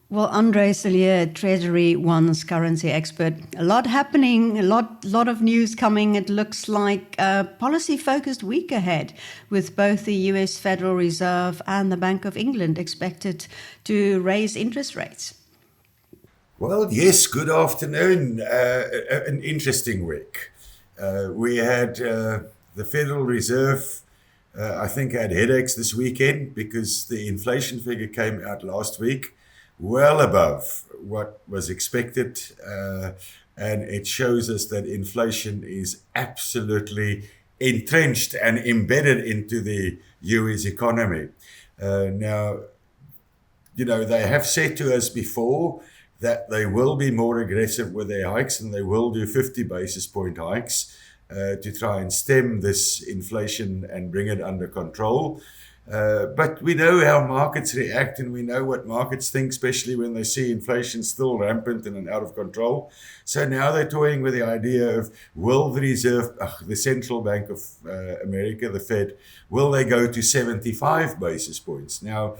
Well, Andre Cilliers, TreasuryONE's currency expert, a lot happening, a lot of news coming. It looks like a policy-focused week ahead, with both the U.S. Federal Reserve and the Bank of England expected to raise interest rates. Well, yes, good afternoon. An interesting week. We had the Federal Reserve, I think, had headaches this weekend because the inflation figure came out last week well above what was expected. And it shows us that inflation is absolutely entrenched and embedded into the US economy. Now, they have said to us before that they will be more aggressive with their hikes and they will do 50 basis point hikes to try and stem this inflation and bring it under control. But we know how markets react and we know what markets think, especially when they see inflation still rampant and out of control. So now they're toying with the idea of, will the Central Bank of America, the Fed, will they go to 75 basis points? Now,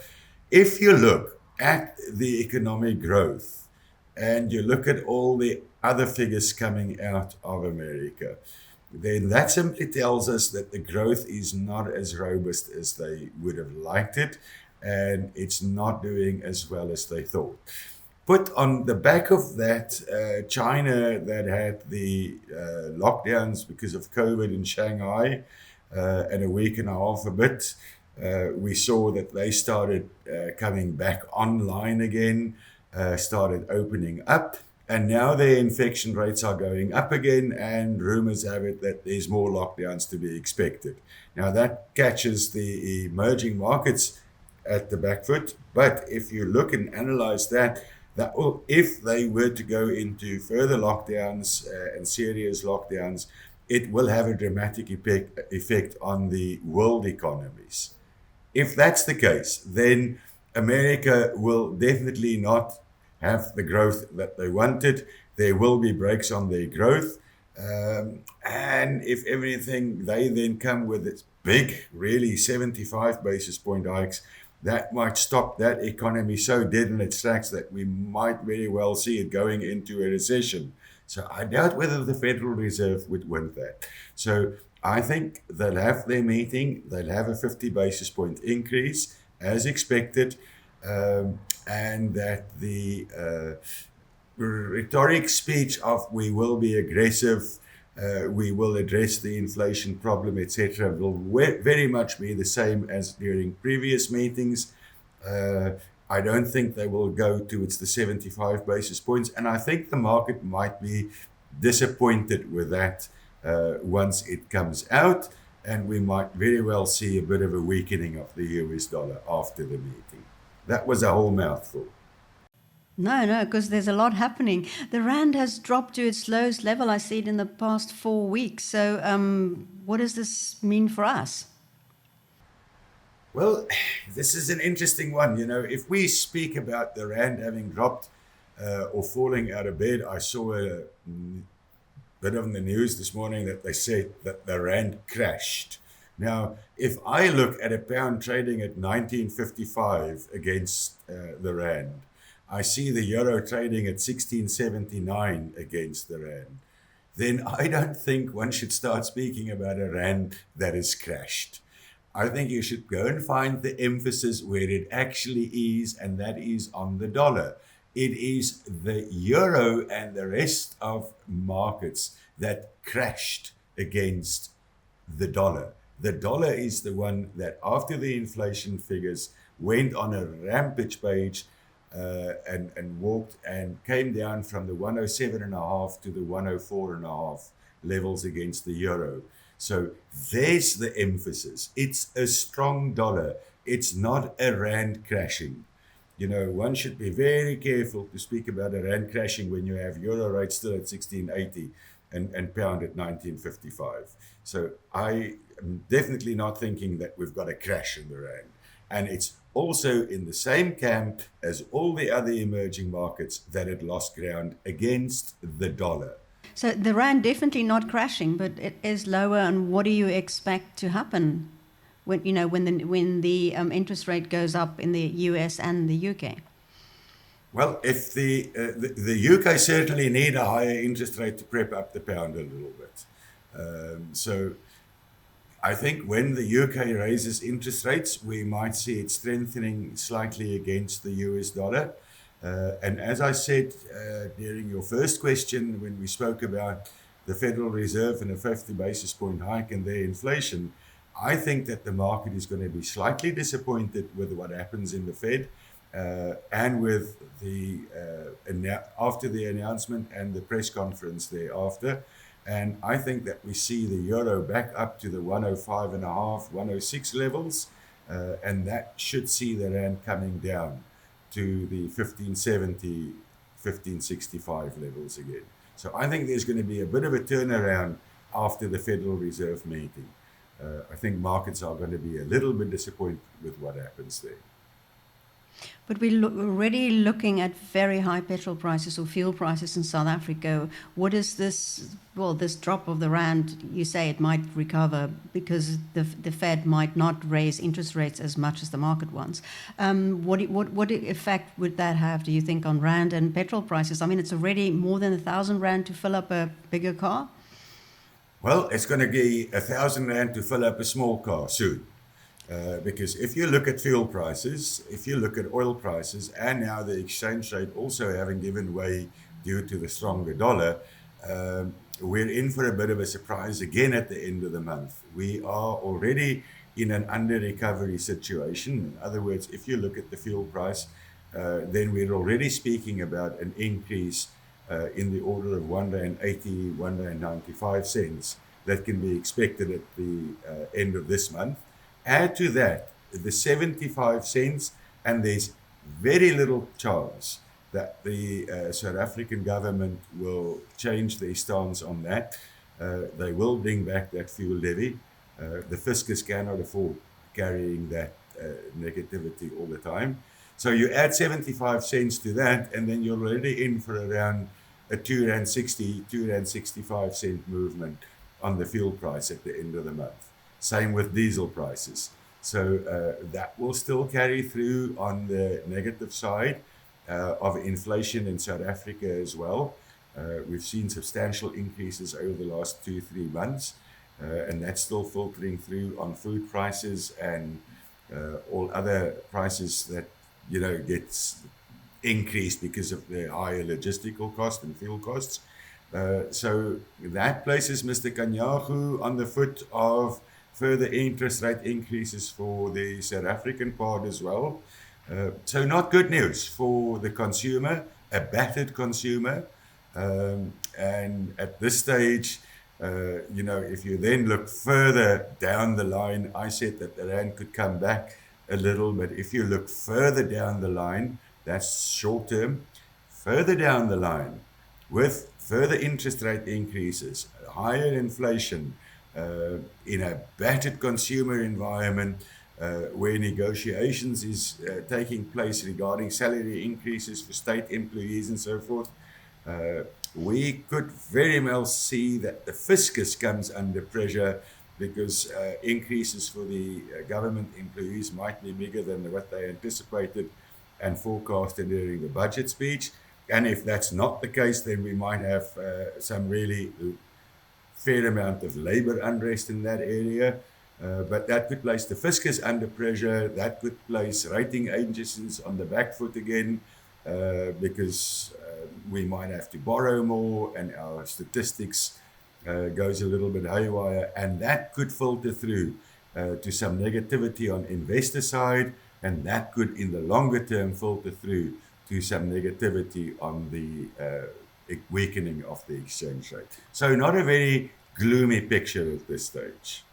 if you look at the economic growth and you look at all the other figures coming out of America, then that simply tells us that the growth is not as robust as they would have liked it, and it's not doing as well as they thought. Put on the back of that, China that had the lockdowns because of COVID in Shanghai, and a week and a half a bit, we saw that they started coming back online again, started opening up, and now their infection rates are going up again, and rumors have it that there's more lockdowns to be expected. Now that catches the emerging markets at the back foot, but if you look and analyze that will, if they were to go into further lockdowns and serious lockdowns, it will have a dramatic effect on the world economies. If that's the case, then America will definitely not have the growth that they wanted. There will be brakes on their growth. And if everything, they then come with its big, really 75 basis point hikes, that might stop that economy so dead in its tracks that we might very well see it going into a recession. So I doubt whether the Federal Reserve would win that. So I think they'll have their meeting, they'll have a 50 basis point increase as expected, and that the rhetoric speech of we will be aggressive, we will address the inflation problem, etc., will very much be the same as during previous meetings. I don't think they will go towards the 75 basis points, and I think the market might be disappointed with that once it comes out, and we might very well see a bit of a weakening of the US dollar after the meeting. That was a whole mouthful. No, because there's a lot happening. The rand has dropped to its lowest level. I see it in the past 4 weeks. So, what does this mean for us? Well, this is an interesting one. If we speak about the rand having dropped or falling out of bed, I saw a bit on the news this morning that they said that the rand crashed. Now, if I look at a pound trading at 1955 against the rand, I see the euro trading at 1679 against the rand, then I don't think one should start speaking about a rand that has crashed. I think you should go and find the emphasis where it actually is, and that is on the dollar. It is the euro and the rest of markets that crashed against the dollar. The dollar is the one that, after the inflation figures, went on a rampage page and walked and came down from the 107.5 to the 104.5 levels against the euro. So there's the emphasis. It's a strong dollar. It's not a rand crashing. One should be very careful to speak about a rand crashing when you have euro rates still at 1680 and pound at 1955. So I am definitely not thinking that we've got a crash in the rand. And it's also in the same camp as all the other emerging markets that had lost ground against the dollar. So the rand definitely not crashing, but it is lower. And what do you expect to happen when the interest rate goes up in the US and the UK? Well, if the UK certainly need a higher interest rate to prep up the pound a little bit. So I think when the UK raises interest rates, we might see it strengthening slightly against the US dollar. And as I said during your first question, when we spoke about the Federal Reserve and a 50 basis point hike and their inflation, I think that the market is going to be slightly disappointed with what happens in the Fed and with the after the announcement and the press conference thereafter. And I think that we see the euro back up to the 105.5, 106 levels, and that should see the rand coming down to the 1570, 1565 levels again. So I think there's going to be a bit of a turnaround after the Federal Reserve meeting. I think markets are going to be a little bit disappointed with what happens there. But we're already looking at very high petrol prices or fuel prices in South Africa. What is this? Well, this drop of the rand, you say it might recover because the Fed might not raise interest rates as much as the market wants. What effect would that have, do you think, on rand and petrol prices? I mean, it's already more than 1,000 rand to fill up a bigger car. Well, it's going to be 1,000 rand to fill up a small car soon. Because if you look at fuel prices, if you look at oil prices, and now the exchange rate also having given way due to the stronger dollar, we're in for a bit of a surprise again at the end of the month. We are already in an under-recovery situation. In other words, if you look at the fuel price, then we're already speaking about an increase in the order of R1.80, R1.95 that can be expected at the end of this month. Add to that the 75 cents, and there's very little chance that the South African government will change their stance on that. They will bring back that fuel levy. The fiscus cannot afford carrying that negativity all the time. So you add 75 cents to that, and then you're already in for around a R2.60, R2.65 movement on the fuel price at the end of the month. Same with diesel prices. So that will still carry through on the negative side of inflation in South Africa as well. We've seen substantial increases over the last 2-3 months, and that's still filtering through on food prices and all other prices that, gets increased because of the higher logistical cost and fuel costs. So that places Mr. Kanyagu on the foot of further interest rate increases for the South African part as well. So not good news for the consumer, a battered consumer. And at this stage, if you then look further down the line, I said that the rand could come back a little, but if you look further down the line, that's short term, further down the line, with further interest rate increases, higher inflation, in a battered consumer environment where negotiations is taking place regarding salary increases for state employees and so forth, we could very well see that the fiscus comes under pressure because increases for the government employees might be bigger than what they anticipated and forecasted during the budget speech. And if that's not the case, then we might have some really fair amount of labor unrest in that area. But that could place the fiscus under pressure. That could place rating agencies on the back foot again because we might have to borrow more and our statistics goes a little bit haywire. And that could filter through to some negativity on investor side. And that could, in the longer term, filter through to some negativity on the weakening of the exchange rate. So not a very gloomy picture at this stage.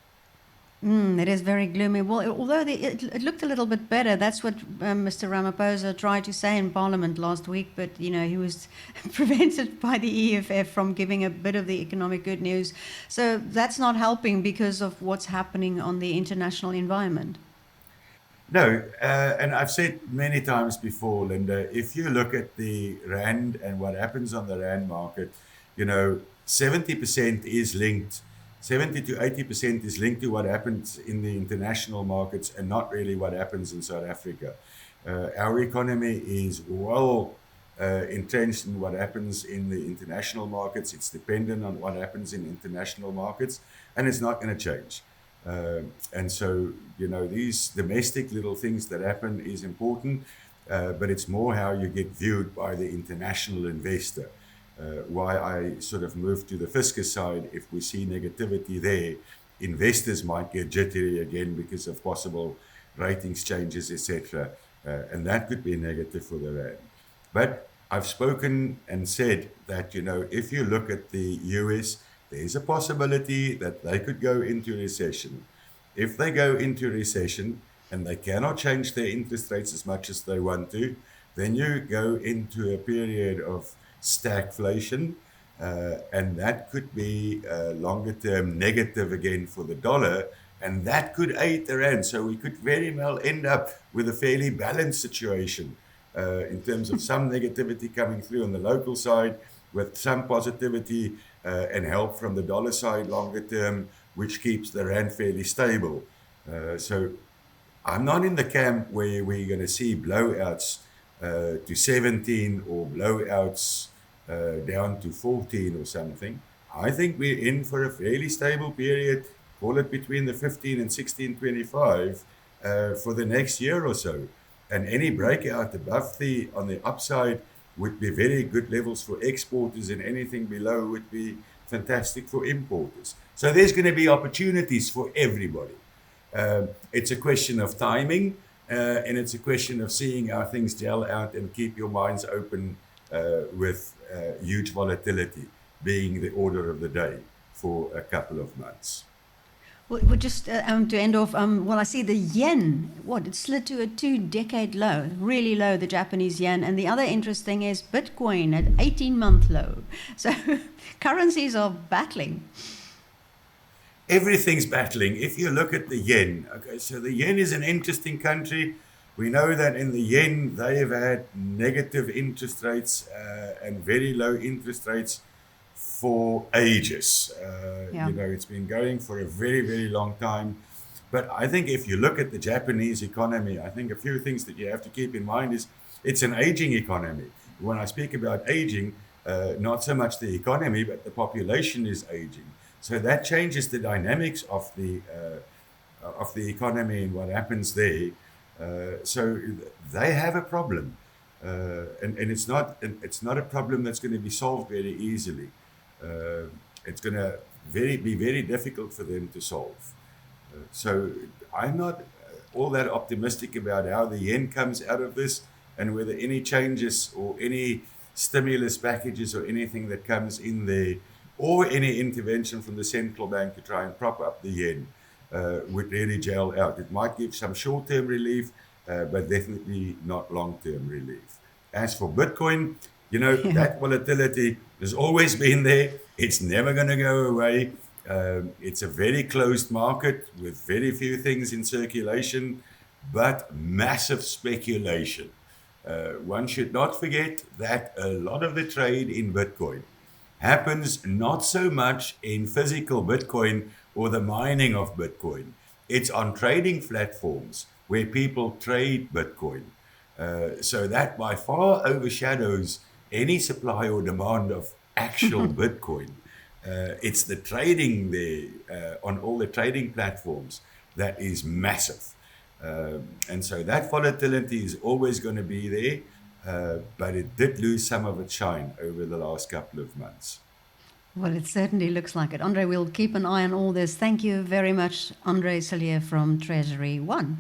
It is very gloomy. Well, although it looked a little bit better, that's what Mr. Ramaphosa tried to say in Parliament last week, but he was prevented by the EFF from giving a bit of the economic good news. So that's not helping because of what's happening on the international environment. No, and I've said many times before, Linda, if you look at the rand and what happens on the rand market, 70% is linked. 70 to 80% is linked to what happens in the international markets and not really what happens in South Africa. Our economy is well entrenched in what happens in the international markets. It's dependent on what happens in international markets, and it's not going to change. And so, these domestic little things that happen is important, but it's more how you get viewed by the international investor. Why I sort of moved to the fiscus side. If we see negativity there, investors might get jittery again because of possible ratings changes, etc. And that could be negative for the rand. But I've spoken and said that, if you look at the US, there's a possibility that they could go into recession. If they go into recession and they cannot change their interest rates as much as they want to, then you go into a period of stagflation, and that could be longer term negative again for the dollar, and that could aid the rand. So we could very well end up with a fairly balanced situation in terms of some negativity coming through on the local side, with some positivity and help from the dollar side longer term, which keeps the rand fairly stable. So I'm not in the camp where we're going to see blowouts to 17 or blowouts down to 14 or something. I think we're in for a fairly stable period, call it between the 15 and 16.25 for the next year or so. And any breakout above on the upside would be very good levels for exporters, and anything below would be fantastic for importers. So there's going to be opportunities for everybody. It's a question of timing, and it's a question of seeing how things gel out, and keep your minds open with huge volatility being the order of the day for a couple of months. Well, just to end off, I see the yen, it slid to a 2-decade low, really low, the Japanese yen. And the other interesting is Bitcoin at 18-month low. So currencies are battling. Everything's battling. If you look at the yen, okay, so the yen is an interesting country. We know that in the yen, they have had negative interest rates and very low interest rates for ages. It's been going for a very, very long time. But I think if you look at the Japanese economy, I think a few things that you have to keep in mind is it's an aging economy. When I speak about aging, not so much the economy, but the population is aging. So that changes the dynamics of the economy and what happens there. So they have a problem, and it's not a problem that's going to be solved very easily. It's going to be very difficult for them to solve. So I'm not all that optimistic about how the yen comes out of this, and whether any changes or any stimulus packages or anything that comes in there, or any intervention from the central bank to try and prop up the yen would really gel out. It might give some short-term relief, but definitely not long-term relief. As for Bitcoin, that volatility has always been there. It's never going to go away. It's a very closed market with very few things in circulation, but massive speculation. One should not forget that a lot of the trade in Bitcoin happens not so much in physical Bitcoin or the mining of Bitcoin. It's on trading platforms where people trade Bitcoin. So that by far overshadows any supply or demand of actual Bitcoin. It's the trading there on all the trading platforms that is massive. And so that volatility is always going to be there. But it did lose some of its shine over the last couple of months. Well, it certainly looks like it. Andre, we'll keep an eye on all this. Thank you very much, Andre Cilliers from TreasuryONE.